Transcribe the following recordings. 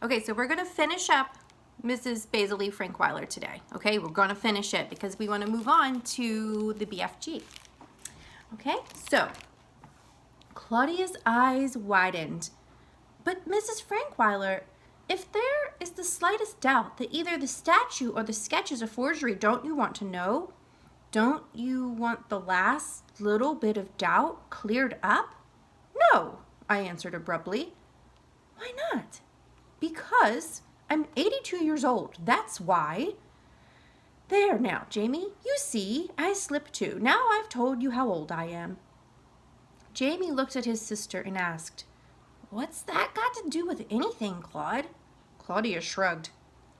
Okay, so we're going to finish up Mrs. Basil E. Frankweiler today. Okay, we're going to finish it because we want to move on to the BFG. Okay, so Claudia's eyes widened. But Mrs. Frankweiler, if there is the slightest doubt that either the statue or the sketch is a forgery, don't you want to know? Don't you want the last little bit of doubt cleared up? No, I answered abruptly. Why not? Because I'm 82 years old, that's why. There now, Jamie, you see, I slipped too. Now I've told you how old I am. Jamie looked at his sister and asked, What's that got to do with anything, Claude? Claudia shrugged.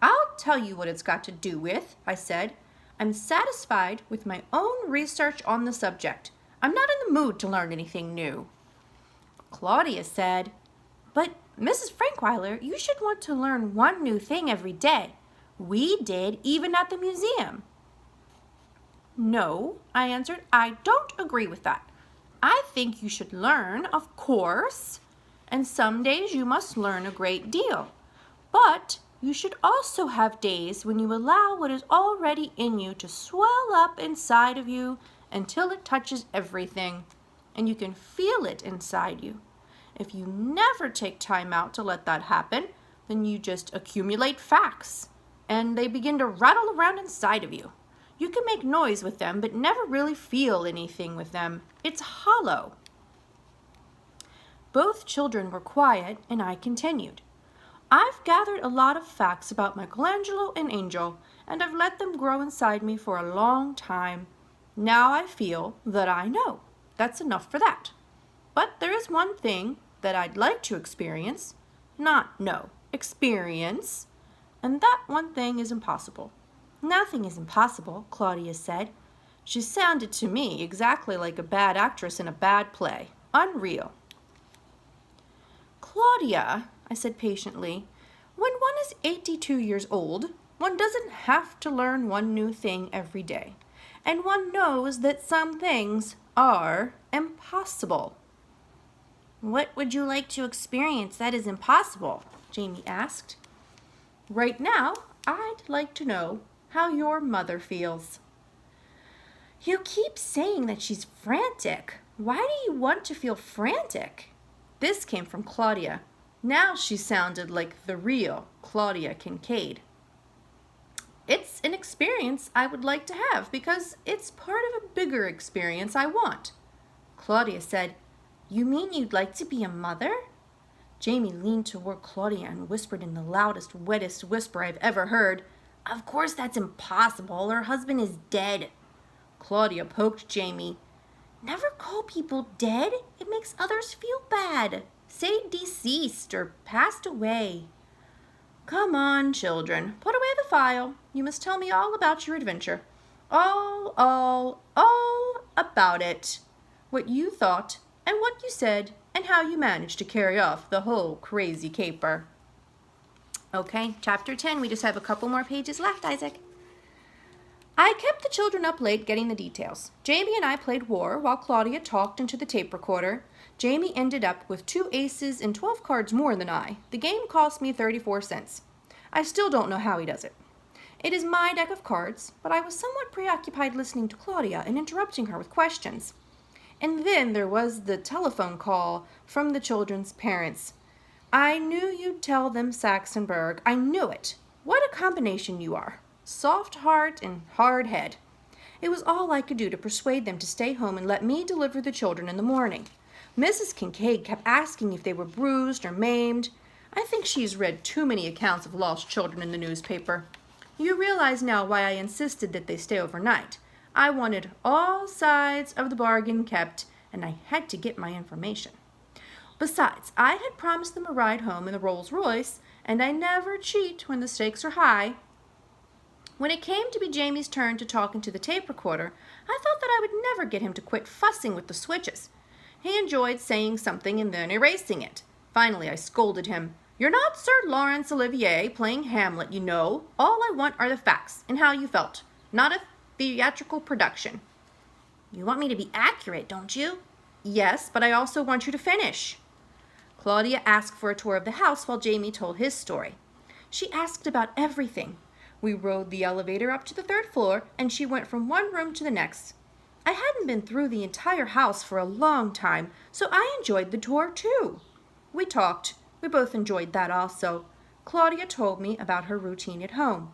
I'll tell you what it's got to do with, I said. I'm satisfied with my own research on the subject. I'm not in the mood to learn anything new. Claudia said, But Mrs. Frankweiler, you should want to learn one new thing every day. We did, even at the museum. No, I answered, I don't agree with that. I think you should learn, of course, and some days you must learn a great deal. But you should also have days when you allow what is already in you to swell up inside of you until it touches everything, and you can feel it inside you. If you never take time out to let that happen, then you just accumulate facts, and they begin to rattle around inside of you. You can make noise with them, but never really feel anything with them. It's hollow. Both children were quiet, and I continued. I've gathered a lot of facts about Michelangelo and Angel, and I've let them grow inside me for a long time. Now I feel that I know. That's enough for that. But there is one thing that I'd like to experience. Not know, experience. And that one thing is impossible. Nothing is impossible, Claudia said. She sounded to me exactly like a bad actress in a bad play. Unreal. Claudia, I said patiently, when one is 82 years old, one doesn't have to learn one new thing every day. And one knows that some things are impossible. What would you like to experience that is impossible? Jamie asked. Right now, I'd like to know how your mother feels. You keep saying that she's frantic. Why do you want to feel frantic? This came from Claudia. Now she sounded like the real Claudia Kincaid. It's an experience I would like to have because it's part of a bigger experience I want. Claudia said, You mean you'd like to be a mother? Jamie leaned toward Claudia and whispered in the loudest, wettest whisper I've ever heard, Of course that's impossible. Her husband is dead. Claudia poked Jamie. Never call people dead. It makes others feel bad. Say deceased or passed away. Come on, children. Put away the file. You must tell me all about your adventure. All about it. What you thought and what you said and how you managed to carry off the whole crazy caper. Okay, chapter 10. We just have a couple more pages left, Isaac. I kept the children up late getting the details. Jamie and I played war while Claudia talked into the tape recorder. Jamie ended up with 2 aces and 12 cards more than I. The game cost me 34 cents. I still don't know how he does it. It is my deck of cards, but I was somewhat preoccupied listening to Claudia and interrupting her with questions. And then there was the telephone call from the children's parents. I knew you'd tell them Saxonburg. I knew it. What a combination you are. Soft heart and hard head. It was all I could do to persuade them to stay home and let me deliver the children in the morning. Mrs. Kincaid kept asking if they were bruised or maimed. I think she's read too many accounts of lost children in the newspaper. You realize now why I insisted that they stay overnight. I wanted all sides of the bargain kept, and I had to get my information. Besides, I had promised them a ride home in the Rolls-Royce, and I never cheat when the stakes are high. When it came to be Jamie's turn to talk into the tape recorder, I thought that I would never get him to quit fussing with the switches. He enjoyed saying something and then erasing it. Finally, I scolded him. You're not Sir Laurence Olivier playing Hamlet, you know. All I want are the facts and how you felt, not a theatrical production. You want me to be accurate, don't you? Yes, but I also want you to finish. Claudia asked for a tour of the house while Jamie told his story. She asked about everything. We rode the elevator up to the 3rd floor, and she went from one room to the next. I hadn't been through the entire house for a long time, so I enjoyed the tour too. We talked. We both enjoyed that also. Claudia told me about her routine at home.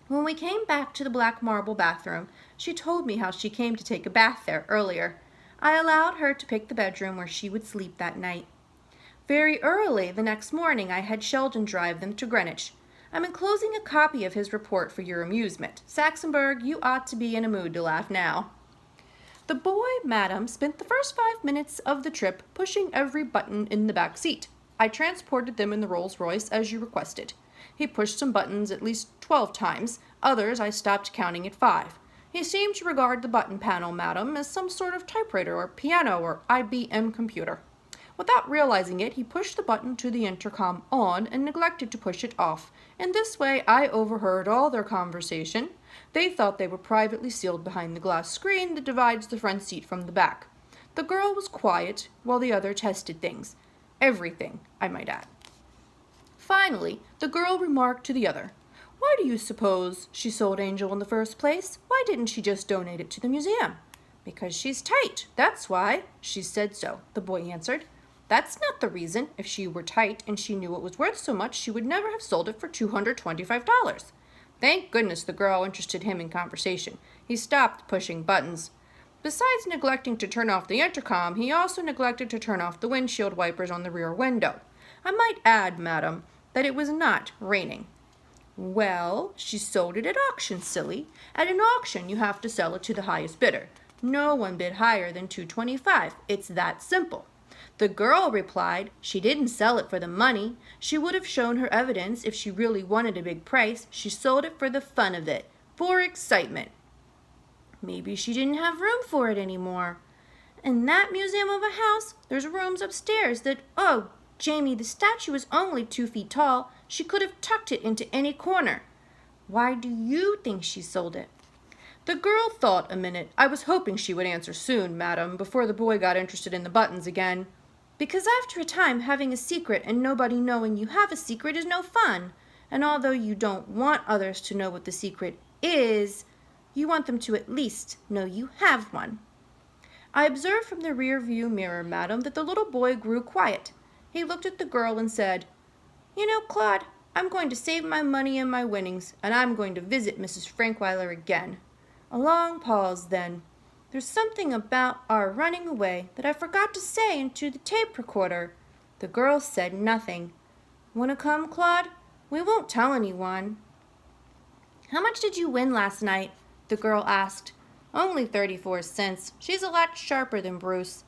When we came back to the black marble bathroom, she told me how she came to take a bath there earlier. I allowed her to pick the bedroom where she would sleep that night. Very early the next morning, I had Sheldon drive them to Greenwich. I'm enclosing a copy of his report for your amusement. Saxonburg, you ought to be in a mood to laugh now. The boy, madam, spent the first 5 minutes of the trip pushing every button in the back seat. I transported them in the Rolls-Royce as you requested. He pushed some buttons at least 12 times. Others I stopped counting at 5. He seemed to regard the button panel, madam, as some sort of typewriter or piano or IBM computer. Without realizing it, he pushed the button to the intercom on and neglected to push it off. In this way, I overheard all their conversation. They thought they were privately sealed behind the glass screen that divides the front seat from the back. The girl was quiet, while the other tested things. Everything, I might add. Finally, the girl remarked to the other, "Why do you suppose she sold Angel in the first place? Why didn't she just donate it to the museum?" "Because she's tight, that's why. She said so," the boy answered. "That's not the reason. If she were tight and she knew it was worth so much, she would never have sold it for $225. Thank goodness the girl interested him in conversation. He stopped pushing buttons. Besides neglecting to turn off the intercom, he also neglected to turn off the windshield wipers on the rear window. I might add, madam, that it was not raining. Well, she sold it at auction, silly. At an auction, you have to sell it to the highest bidder. No one bid higher than $225. It's that simple. The girl replied she didn't sell it for the money. She would have shown her evidence if she really wanted a big price. She sold it for the fun of it, for excitement. Maybe she didn't have room for it anymore. In that museum of a house, there's rooms upstairs that, oh, Jamie, the statue is only 2 feet tall. She could have tucked it into any corner. Why do you think she sold it?" The girl thought a minute. I was hoping she would answer soon, madam, before the boy got interested in the buttons again. "Because after a time, having a secret and nobody knowing you have a secret is no fun. And although you don't want others to know what the secret is, you want them to at least know you have one." I observed from the rear view mirror, madam, that the little boy grew quiet. He looked at the girl and said, "You know, Claude, I'm going to save my money and my winnings, and I'm going to visit Mrs. Frankweiler again." A long pause, then. "There's something about our running away that I forgot to say into the tape recorder." The girl said nothing. "Want to come, Claude? We won't tell anyone." "How much did you win last night?" the girl asked. "Only 34 cents. She's a lot sharper than Bruce."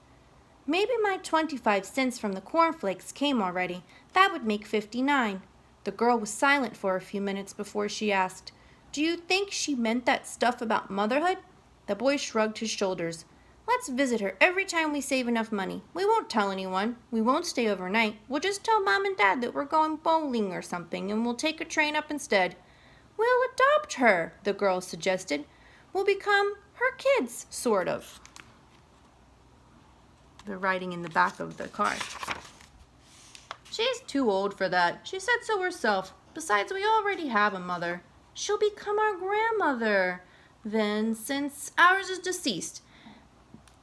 "Maybe my 25 cents from the cornflakes came already. That would make 59. The girl was silent for a few minutes before she asked, "Do you think she meant that stuff about motherhood?" The boy shrugged his shoulders. "Let's visit her every time we save enough money. We won't tell anyone. We won't stay overnight. We'll just tell Mom and Dad that we're going bowling or something, and we'll take a train up instead." "We'll adopt her," the girl suggested. "We'll become her kids, sort of." They're writing in the back of the car. "She's too old for that. She said so herself. Besides, we already have a mother. She'll become our grandmother then, since ours is deceased.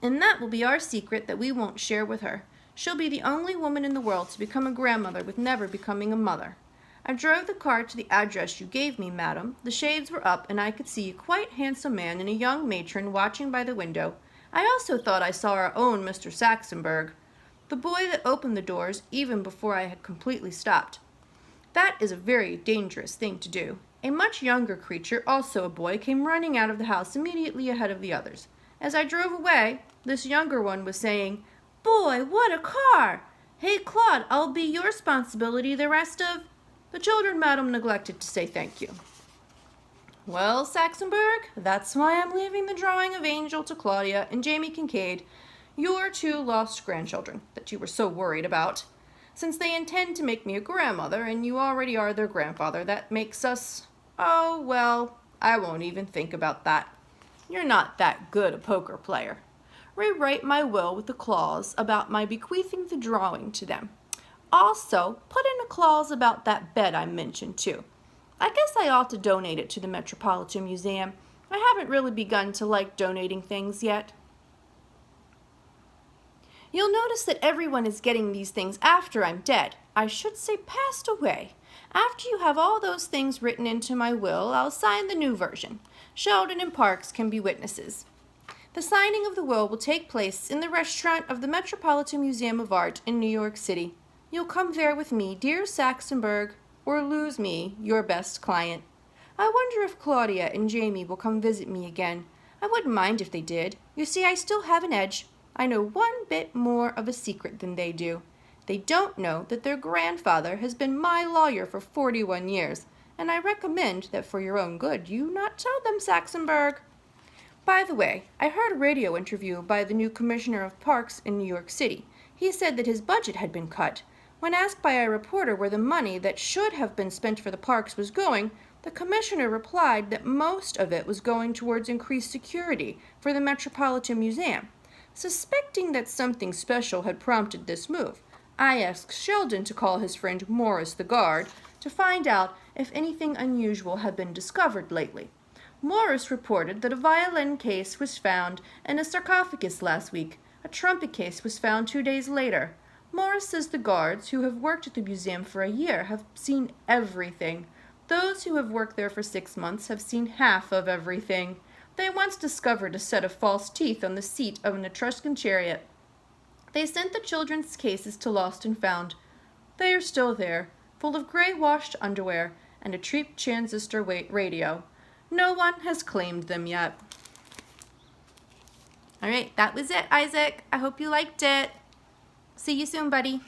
And that will be our secret that we won't share with her. She'll be the only woman in the world to become a grandmother with never becoming a mother." I drove the car to the address you gave me, madam. The shades were up, and I could see a quite handsome man and a young matron watching by the window. I also thought I saw our own Mr. Saxonburg, the boy that opened the doors even before I had completely stopped. That is a very dangerous thing to do. A much younger creature, also a boy, came running out of the house immediately ahead of the others. As I drove away, this younger one was saying, "Boy, what a car! Hey, Claude, I'll be your responsibility the rest of—" The children, madam, neglected to say thank you. Well, Saxonburg, that's why I'm leaving the drawing of Angel to Claudia and Jamie Kincaid, your 2 lost grandchildren that you were so worried about. Since they intend to make me a grandmother and you already are their grandfather, that makes us, oh, well, I won't even think about that. You're not that good a poker player. rewrite my will with a clause about my bequeathing the drawing to them. Also, put in a clause about that bed I mentioned too. I guess I ought to donate it to the Metropolitan Museum. I haven't really begun to like donating things yet. You'll notice that everyone is getting these things after I'm dead. I should say passed away. After you have all those things written into my will, I'll sign the new version. Sheldon and Parks can be witnesses. The signing of the will take place in the restaurant of the Metropolitan Museum of Art in New York City. You'll come there with me, dear Saxonburg, or lose me, your best client. I wonder if Claudia and Jamie will come visit me again. I wouldn't mind if they did. You see, I still have an edge. I know one bit more of a secret than they do. They don't know that their grandfather has been my lawyer for 41 years, and I recommend that for your own good you not tell them, Saxonburg. By the way, I heard a radio interview by the new Commissioner of Parks in New York City. He said that his budget had been cut. When asked by a reporter where the money that should have been spent for the parks was going, the commissioner replied that most of it was going towards increased security for the Metropolitan Museum. Suspecting that something special had prompted this move, I asked Sheldon to call his friend Morris the guard to find out if anything unusual had been discovered lately. Morris reported that a violin case was found in a sarcophagus last week. A trumpet case was found 2 days later. Morris says the guards, who have worked at the museum for a year, have seen everything. Those who have worked there for 6 months have seen half of everything. They once discovered a set of false teeth on the seat of an Etruscan chariot. They sent the children's cases to Lost and Found. They are still there, full of gray-washed underwear and a cheap transistor radio. No one has claimed them yet. All right, that was it, Isaac. I hope you liked it. See you soon, buddy.